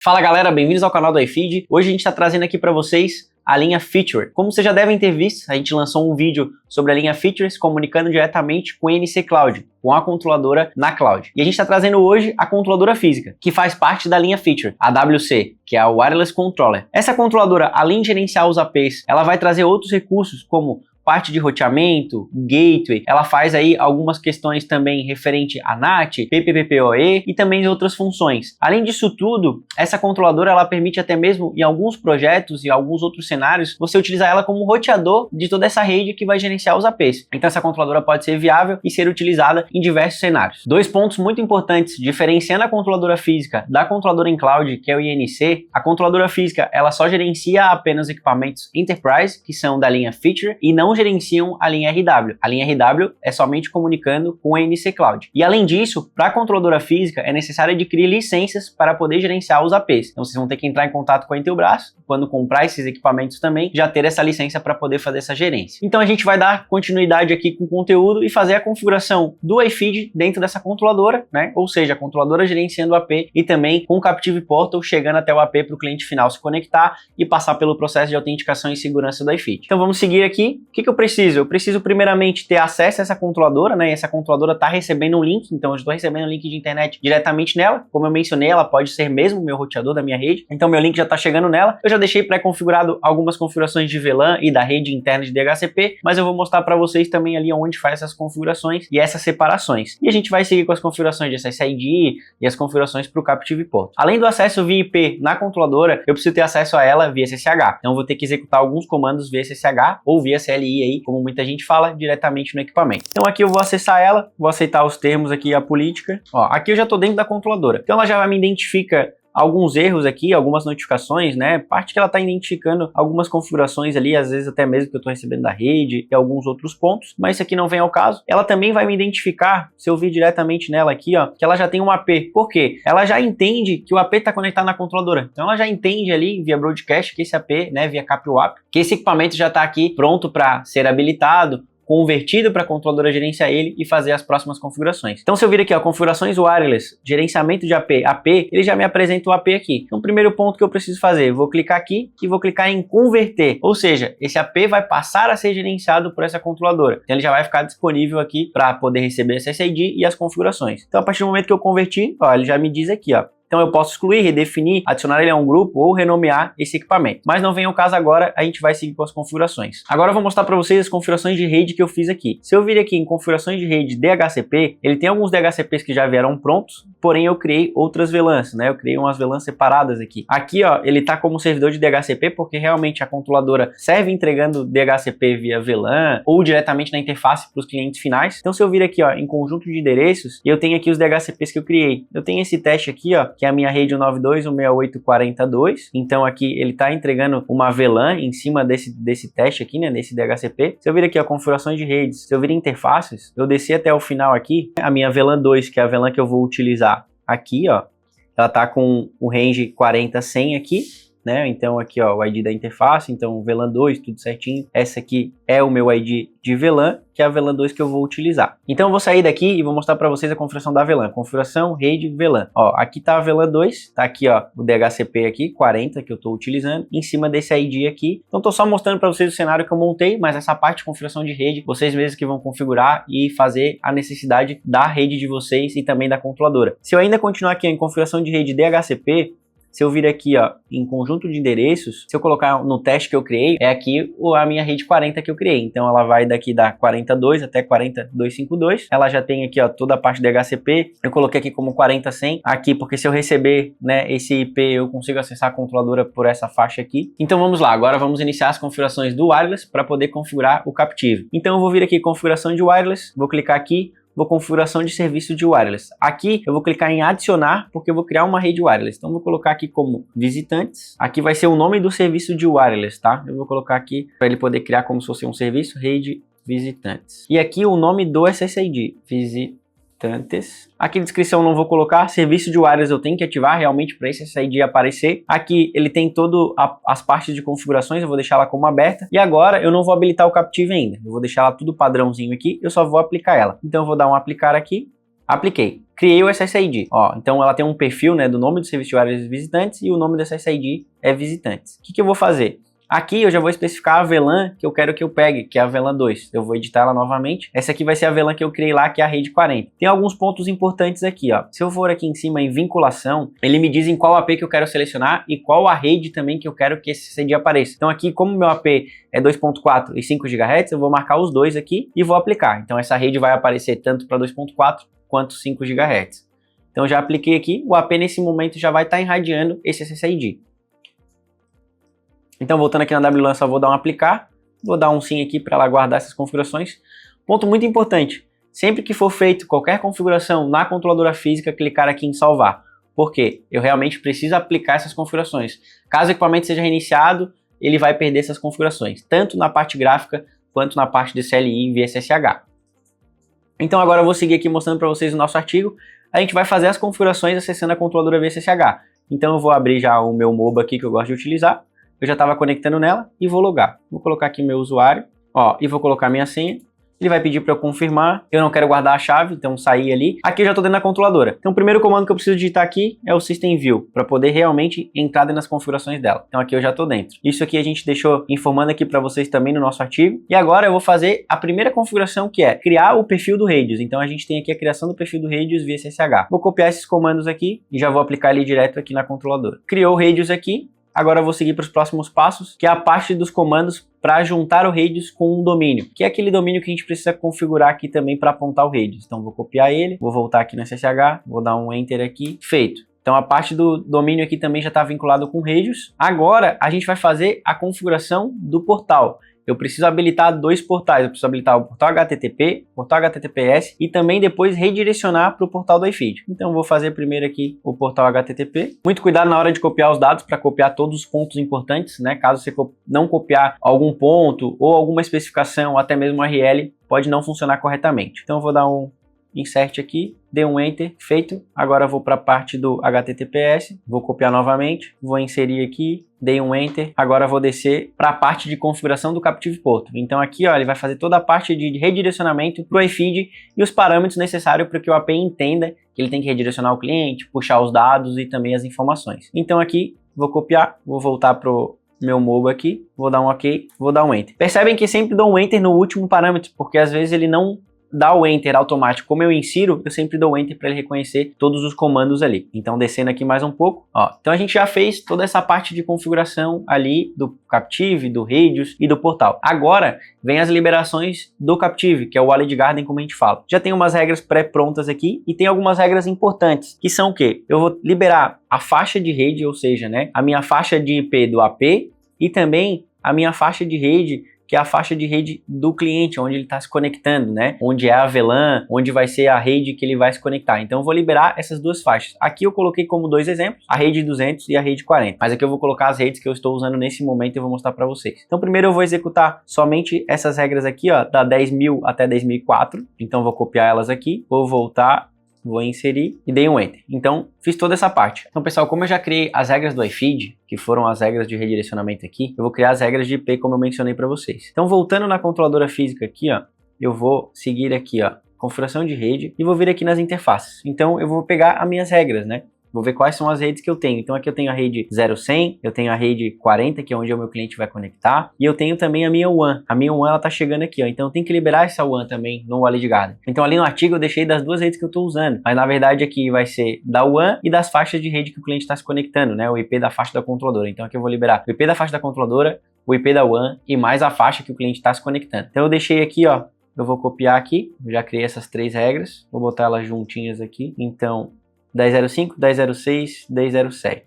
Fala galera, bem-vindos ao canal do iFeed. Hoje a gente está trazendo aqui para vocês a linha Feature. Como vocês já devem ter visto, a gente lançou um vídeo sobre a linha Features comunicando diretamente com a NC Cloud, com a controladora na cloud. E a gente está trazendo hoje a controladora física, que faz parte da linha Feature, a WC, que é a Wireless Controller. Essa controladora, além de gerenciar os APs, ela vai trazer outros recursos como parte de roteamento, gateway, ela faz aí algumas questões também referente a NAT, PPPoE e também outras funções. Além disso tudo, essa controladora ela permite até mesmo em alguns projetos e alguns outros cenários, você utilizar ela como roteador de toda essa rede que vai gerenciar os APs. Então essa controladora pode ser viável e ser utilizada em diversos cenários. Dois pontos muito importantes, diferenciando a controladora física da controladora em cloud, que é o INC, a controladora física ela só gerencia apenas equipamentos Enterprise, que são da linha Feature, e não gerenciam a linha RW. A linha RW é somente comunicando com a NC Cloud. E além disso, para a controladora física é necessário adquirir licenças para poder gerenciar os APs. Então vocês vão ter que entrar em contato com a Intelbras, quando comprar esses equipamentos também, já ter essa licença para poder fazer essa gerência. Então a gente vai dar continuidade aqui com o conteúdo e fazer a configuração do iFeed dentro dessa controladora, né? Ou seja, a controladora gerenciando o AP e também com o Captive Portal chegando até o AP para o cliente final se conectar e passar pelo processo de autenticação e segurança do iFeed. Então vamos seguir aqui. O que eu preciso? Eu preciso primeiramente ter acesso a essa controladora, né? E essa controladora está recebendo um link, então eu estou recebendo um link de internet diretamente nela. Como eu mencionei, ela pode ser mesmo o meu roteador da minha rede. Então meu link já está chegando nela. Eu já deixei pré-configurado algumas configurações de VLAN e da rede interna de DHCP, mas eu vou mostrar para vocês também ali onde faz essas configurações e essas separações. E a gente vai seguir com as configurações de SSID e as configurações para o Captive Portal. Além do acesso via IP na controladora, eu preciso ter acesso a ela via SSH. Então eu vou ter que executar alguns comandos via SSH ou via CLI aí, como muita gente fala, diretamente no equipamento. Então aqui eu vou acessar ela, vou aceitar os termos aqui, a política. Ó, aqui eu já estou dentro da controladora. Então ela já me identifica alguns erros aqui, algumas notificações, né? Parte que ela está identificando algumas configurações ali, às vezes até mesmo que eu estou recebendo da rede e alguns outros pontos, mas isso aqui não vem ao caso. Ela também vai me identificar, se eu vir diretamente nela aqui, ó, que ela já tem um AP. Por quê? Ela já entende que o AP está conectado na controladora. Então ela já entende ali via broadcast que esse AP, né, via CAP-WAP, que esse equipamento já está aqui pronto para ser habilitado, convertido para a controladora gerenciar ele e fazer as próximas configurações. Então se eu vir aqui, ó, configurações wireless, gerenciamento de AP, ele já me apresenta o AP aqui. Então o primeiro ponto que eu preciso fazer, vou clicar aqui e vou clicar em converter, ou seja, esse AP vai passar a ser gerenciado por essa controladora. Então ele já vai ficar disponível aqui para poder receber esse SSID e as configurações. Então a partir do momento que eu converti, ó, ele já me diz aqui, ó, então eu posso excluir, redefinir, adicionar ele a um grupo ou renomear esse equipamento. Mas não vem ao caso agora, a gente vai seguir com as configurações. Agora eu vou mostrar para vocês as configurações de rede que eu fiz aqui. Se eu vir aqui em configurações de rede DHCP, ele tem alguns DHCPs que já vieram prontos, porém eu criei outras VLANs, né? Eu criei umas VLANs separadas aqui. Aqui, ó, ele tá como servidor de DHCP porque realmente a controladora serve entregando DHCP via VLAN ou diretamente na interface para os clientes finais. Então se eu vir aqui, ó, em conjunto de endereços, eu tenho aqui os DHCPs que eu criei. Eu tenho esse teste aqui, ó, que é a minha rede 192.168.42. Então aqui ele está entregando uma VLAN em cima desse teste aqui, né, desse DHCP. Se eu vir aqui a configurações de redes, se eu vir interfaces, eu descer até o final aqui, a minha VLAN 2, que é a VLAN que eu vou utilizar aqui, ó, ela tá com o range 40.100 aqui, né? Então aqui, ó, o ID da interface, então VLAN 2, tudo certinho. Essa aqui é o meu ID de VLAN, que é a VLAN 2 que eu vou utilizar. Então eu vou sair daqui e vou mostrar para vocês a configuração da VLAN. Configuração, rede, VLAN. Ó, aqui tá a VLAN 2, tá aqui, ó, o DHCP aqui, 40, que eu tô utilizando, em cima desse ID aqui. Então tô só mostrando para vocês o cenário que eu montei, mas essa parte de configuração de rede, vocês mesmos que vão configurar e fazer a necessidade da rede de vocês e também da controladora. Se eu ainda continuar aqui em configuração de rede DHCP, se eu vir aqui, ó, em conjunto de endereços, se eu colocar no teste que eu criei, é aqui a minha rede 40 que eu criei. Então ela vai daqui da 42 até 42.52. Ela já tem aqui, ó, toda a parte de DHCP. Eu coloquei aqui como 40.100 aqui, porque se eu receber, né, esse IP, eu consigo acessar a controladora por essa faixa aqui. Então vamos lá, agora vamos iniciar as configurações do wireless para poder configurar o Captive. Então eu vou vir aqui configuração de wireless, vou clicar aqui, vou configuração de serviço de wireless. Aqui eu vou clicar em adicionar, porque eu vou criar uma rede wireless. Então vou colocar aqui como visitantes. Aqui vai ser o nome do serviço de wireless, tá? Eu vou colocar aqui para ele poder criar como se fosse um serviço, rede visitantes. E aqui o nome do SSID, visitantes. Aqui na descrição não vou colocar, serviço de wireless eu tenho que ativar realmente para esse SSID aparecer. Aqui ele tem todo as partes de configurações, eu vou deixar ela como aberta. E agora eu não vou habilitar o Captive ainda, eu vou deixar ela tudo padrãozinho aqui, eu só vou aplicar ela. Então eu vou dar um aplicar aqui, apliquei. criei o SSID. Ó, então ela tem um perfil, né, do nome do serviço de wireless visitantes e o nome do SSID é visitantes. O que eu vou fazer? Aqui eu já vou especificar a VLAN que eu quero que eu pegue, que é a VLAN 2. Eu vou editar ela novamente. Essa aqui vai ser a VLAN que eu criei lá, que é a rede 40. Tem alguns pontos importantes aqui, ó. Se eu for aqui em cima em vinculação, ele me diz em qual AP que eu quero selecionar e qual a rede também que eu quero que esse SSID apareça. Então aqui, como meu AP é 2.4 e 5 GHz, eu vou marcar os dois aqui e vou aplicar. Então essa rede vai aparecer tanto para 2.4 quanto 5 GHz. Então já apliquei aqui, o AP nesse momento já vai estar irradiando esse SSID. Então, voltando aqui na WLAN, só vou dar um aplicar, vou dar um sim aqui para ela guardar essas configurações. Ponto muito importante, sempre que for feito qualquer configuração na controladora física, clicar aqui em salvar. Por quê? Eu realmente preciso aplicar essas configurações. Caso o equipamento seja reiniciado, ele vai perder essas configurações, tanto na parte gráfica quanto na parte de CLI via SSH. Então agora eu vou seguir aqui mostrando para vocês o nosso artigo. A gente vai fazer as configurações acessando a controladora via SSH. Então eu vou abrir já o meu MOBA aqui que eu gosto de utilizar. Eu já estava conectando nela e vou logar. Vou colocar aqui meu usuário, ó, e vou colocar minha senha. Ele vai pedir para eu confirmar. Eu não quero guardar a chave, então sair ali. Aqui eu já estou dentro da controladora. Então o primeiro comando que eu preciso digitar aqui é o System View, para poder realmente entrar dentro das configurações dela. Então aqui eu já estou dentro. Isso aqui a gente deixou informando aqui para vocês também no nosso artigo. E agora eu vou fazer a primeira configuração, que é criar o perfil do Radius. Então a gente tem aqui a criação do perfil do Radius via SSH. Vou copiar esses comandos aqui e já vou aplicar ele direto aqui na controladora. Criou o Radius aqui. Agora eu vou seguir para os próximos passos, que é a parte dos comandos para juntar o Radius com um domínio, que é aquele domínio que a gente precisa configurar aqui também para apontar o Radius. Então vou copiar ele, vou voltar aqui no SSH, vou dar um Enter aqui, feito. Então a parte do domínio aqui também já está vinculado com o Radius. Agora a gente vai fazer a configuração do portal. Eu preciso habilitar dois portais, eu preciso habilitar o portal HTTP, portal HTTPS e também depois redirecionar para o portal do iFeed. Então vou fazer primeiro aqui o portal HTTP. Muito cuidado na hora de copiar os dados para copiar todos os pontos importantes, né? Caso você não copiar algum ponto ou alguma especificação, até mesmo URL, pode não funcionar corretamente. Então eu vou dar um insert aqui, dei um enter, feito. Agora eu vou para a parte do HTTPS, vou copiar novamente, vou inserir aqui, dei um enter. Agora eu vou descer para a parte de configuração do Captive Porto. Então aqui, ó, ele vai fazer toda a parte de redirecionamento para o iFeed e os parâmetros necessários para que o API entenda que ele tem que redirecionar o cliente, puxar os dados e também as informações. Então aqui, vou copiar, vou voltar para o meu MOBA aqui, vou dar um OK, vou dar um enter. Percebem que sempre dou um enter no último parâmetro, porque às vezes ele não dá o enter automático. Como eu insiro, eu sempre dou enter para ele reconhecer todos os comandos ali. Então descendo aqui mais um pouco, ó. Então a gente já fez toda essa parte de configuração ali do Captive, do Radius e do portal. Agora vem as liberações do Captive, que é o Walled Garden, como a gente fala. Já tem umas regras pré-prontas aqui e tem algumas regras importantes, que são o quê? Eu vou liberar a faixa de rede, ou seja, né, a minha faixa de IP do AP e também a minha faixa de rede, que é a faixa de rede do cliente, onde ele está se conectando, né? Onde é a VLAN, onde vai ser a rede que ele vai se conectar. Então eu vou liberar essas duas faixas. Aqui eu coloquei como dois exemplos, a rede 200 e a rede 40. Mas aqui eu vou colocar as redes que eu estou usando nesse momento e eu vou mostrar para vocês. Então primeiro eu vou executar somente essas regras aqui, ó, da 10.000 até 10.004. Então vou copiar elas aqui, vou voltar, vou inserir e dei um enter. Então fiz toda essa parte. Então pessoal, como eu já criei as regras do iFeed, que foram as regras de redirecionamento aqui, eu vou criar as regras de IP como eu mencionei para vocês. Então voltando na controladora física aqui, ó, eu vou seguir aqui, ó, configuração de rede e vou vir aqui nas interfaces. Então eu vou pegar as minhas regras, né? Vou ver quais são as redes que eu tenho. Então aqui eu tenho a rede 0100, eu tenho a rede 40, que é onde o meu cliente vai conectar, e eu tenho também a minha WAN. A minha WAN ela tá chegando aqui, ó. Então eu tenho que liberar essa WAN também no Walled Garden. Então ali no artigo eu deixei das duas redes que eu estou usando, mas na verdade aqui vai ser da WAN e das faixas de rede que o cliente está se conectando, né? O IP da faixa da controladora. Então aqui eu vou liberar o IP da faixa da controladora, o IP da WAN e mais a faixa que o cliente está se conectando. Então eu deixei aqui, ó. Eu vou copiar aqui, eu já criei essas três regras, vou botar elas juntinhas aqui. Então 10.05, 10.06, 10.07.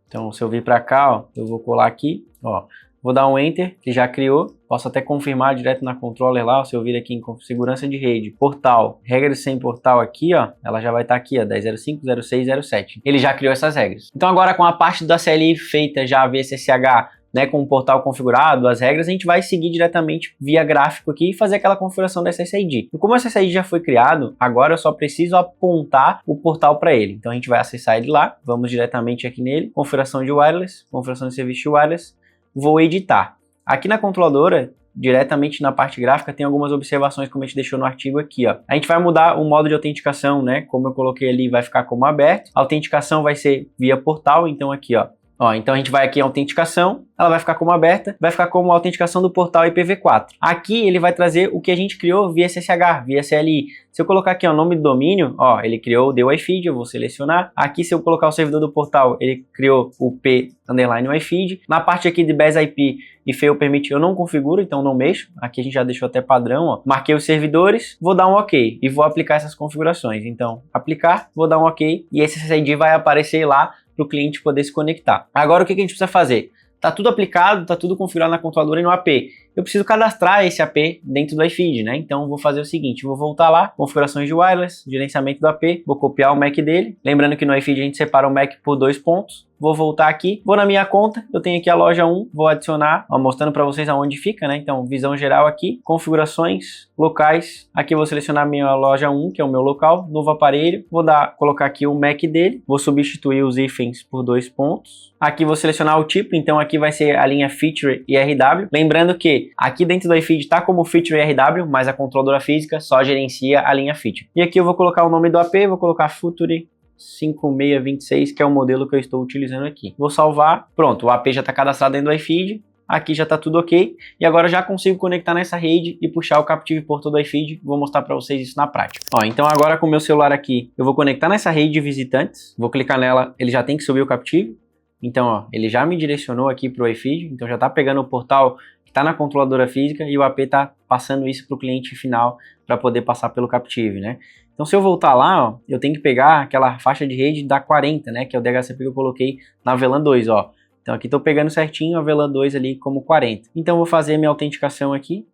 Então, se eu vir para cá, ó, eu vou colar aqui, ó, vou dar um Enter, que já criou. Posso até confirmar direto na controller lá, ó, se eu vir aqui em segurança de rede, portal, regras sem portal aqui, ó, ela já vai estar aqui, ó, 10.05, 06, 07. Ele já criou essas regras. Então, agora com a parte da CLI feita já via SSH, né, com o portal configurado, as regras, a gente vai seguir diretamente via gráfico aqui e fazer aquela configuração da SSID. E como o SSID já foi criado, agora eu só preciso apontar o portal para ele. Então a gente vai acessar ele lá, vamos diretamente aqui nele, configuração de wireless, configuração de serviço de wireless, vou editar. Aqui na controladora, diretamente na parte gráfica, tem algumas observações como a gente deixou no artigo aqui, ó. A gente vai mudar o modo de autenticação, né? Como eu coloquei ali, vai ficar como aberto. A autenticação vai ser via portal, então aqui, ó. Então a gente vai aqui em autenticação, ela vai ficar como aberta, vai ficar como autenticação do portal IPv4. Aqui ele vai trazer o que a gente criou via SSH, via CLI. Se eu colocar aqui o nome do domínio, ele criou o DWiFeed, eu vou selecionar. Aqui se eu colocar o servidor do portal, ele criou o P_WiFeed. Na parte aqui de BAS-IP e fail permit eu não configuro, então não mexo. Aqui a gente já deixou até padrão, ó. Marquei os servidores, vou dar um OK e vou aplicar essas configurações. Então, aplicar, vou dar um OK e esse SSID vai aparecer lá para o cliente poder se conectar. Agora o que a gente precisa fazer? Tá tudo aplicado, tá tudo configurado na controladora e no AP. Eu preciso cadastrar esse AP dentro do iFeed, né? Então vou fazer o seguinte, vou voltar lá, configurações de wireless, gerenciamento do AP, vou copiar o MAC dele. Lembrando que no iFeed a gente separa o MAC por 2 pontos. Vou voltar aqui, vou na minha conta, eu tenho aqui a loja 1, vou adicionar, mostrando para vocês aonde fica, né? Então, visão geral aqui, configurações, locais. Aqui eu vou selecionar a minha loja 1, que é o meu local, novo aparelho. Vou colocar aqui o MAC dele, vou substituir os hífens por 2 pontos. Aqui vou selecionar o tipo, então aqui vai ser a linha Feature e RW. Lembrando que aqui dentro do iFeed está como Feature e RW, mas a controladora física só gerencia a linha Feature. E aqui eu vou colocar o nome do AP, vou colocar Future 5626, que é o modelo que eu estou utilizando aqui. Vou salvar, pronto, o AP já está cadastrado dentro do iFeed, aqui já está tudo ok, e agora eu já consigo conectar nessa rede e puxar o Captive Portal do iFeed, vou mostrar para vocês isso na prática. Então agora com o meu celular aqui, eu vou conectar nessa rede de visitantes, vou clicar nela, ele já tem que subir o Captive, então ele já me direcionou aqui para o iFeed, então já está pegando o portal que está na controladora física e o AP está passando isso para o cliente final para poder passar pelo Captive, né? Então se eu voltar lá, eu tenho que pegar aquela faixa de rede da 40, né, que é o DHCP que eu coloquei na VLAN 2, ó. Então aqui estou pegando certinho a VLAN 2 ali como 40. Então eu vou fazer minha autenticação aqui,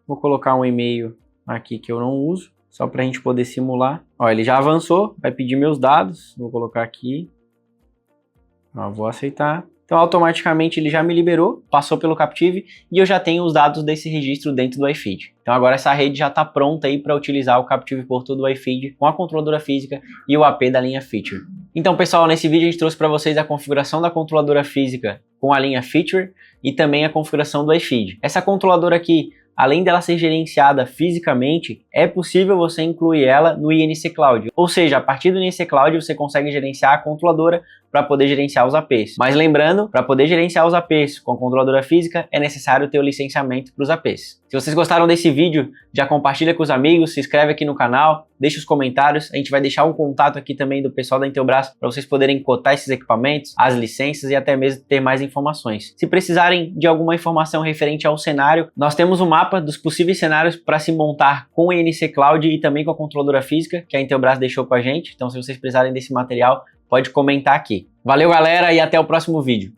vou colocar um e-mail aqui que eu não uso, só para a gente poder simular. Ele já avançou, vai pedir meus dados, vou colocar aqui, vou aceitar. Então automaticamente ele já me liberou, passou pelo Captive e eu já tenho os dados desse registro dentro do iFeed. Então agora essa rede já está pronta aí para utilizar o Captive Portal do iFeed com a controladora física e o AP da linha Feature. Então pessoal, nesse vídeo a gente trouxe para vocês a configuração da controladora física com a linha Feature e também a configuração do iFeed. Essa controladora aqui, além dela ser gerenciada fisicamente, é possível você incluir ela no INC Cloud. Ou seja, a partir do INC Cloud você consegue gerenciar a controladora para poder gerenciar os APs. Mas lembrando, para poder gerenciar os APs com a controladora física, é necessário ter o licenciamento para os APs. Se vocês gostaram desse vídeo, já compartilha com os amigos, se inscreve aqui no canal, deixa os comentários, a gente vai deixar um contato aqui também do pessoal da Intelbras para vocês poderem cotar esses equipamentos, as licenças e até mesmo ter mais informações. Se precisarem de alguma informação referente ao cenário, nós temos um mapa dos possíveis cenários para se montar com o INC Cloud e também com a controladora física, que a Intelbras deixou com a gente. Então se vocês precisarem desse material, pode comentar aqui. Valeu galera e até o próximo vídeo.